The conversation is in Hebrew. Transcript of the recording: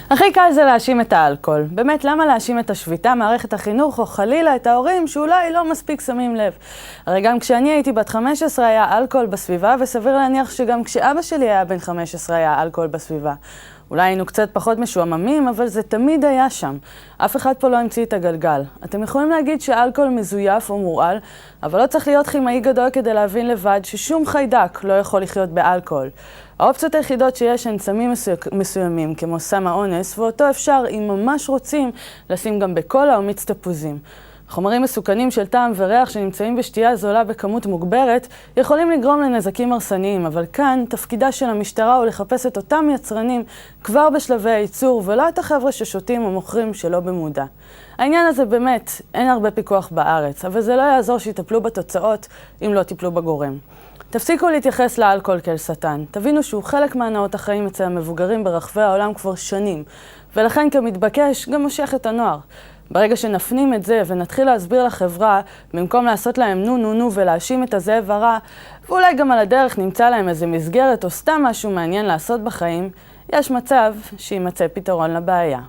הכי קל זה להאשים את האלכוהול. באמת, למה להאשים את השביתה, מערכת החינוך, או חלילה את ההורים שאולי לא מספיק שמים לב? הרי גם כשאני הייתי בת 15 היה אלכוהול בסביבה, וסביר להניח שגם כשאבא שלי היה בן 15 היה אלכוהול בסביבה. אולי היינו קצת פחות משועממים, אבל זה תמיד היה שם. אף אחד פה לא המציא את הגלגל. אתם יכולים להגיד שאלכוהול מזויף או מורעל, אבל לא צריך להיות כימאי גדול כדי להבין לבד ששום חיידק לא יכול לחיות באלכוהול. האופציות היחידות שיש הן סמים מסוימים, כמו סם האונס, ואותו אפשר, אם ממש רוצים, לשים גם בקולה או מיץ תפוזים. חומרים מסוכנים של טעם וריח שנמצאים בשתייה זולה בכמות מוגברת יכולים לגרום לנזקים הרסניים, אבל כאן תפקידה של המשטרה הוא לחפש את אותם יצרנים כבר בשלבי הייצור, ולא את החבר'ה ששותים או מוכרים שלא במודע. העניין הזה באמת, אין הרבה פיקוח בארץ, אבל זה לא יעזור שיטפלו בתוצאות אם לא טיפלו בגורם. תפסיקו להתייחס לאלכוהול כאל שטן. תבינו שהוא חלק מהנאות החיים אצל המבוגרים ברחבי העולם כבר שנים, ולכן כמתבקש גם מושך את הנוער. ברגע שנפנים את זה ונתחיל להסביר לחברה, במקום לעשות להם נו ולהאשים את הזאב הרע, ואולי גם על הדרך נמצא להם איזה מסגרת או סתם משהו מעניין לעשות בחיים, יש מצב שימצא פתרון לבעיה.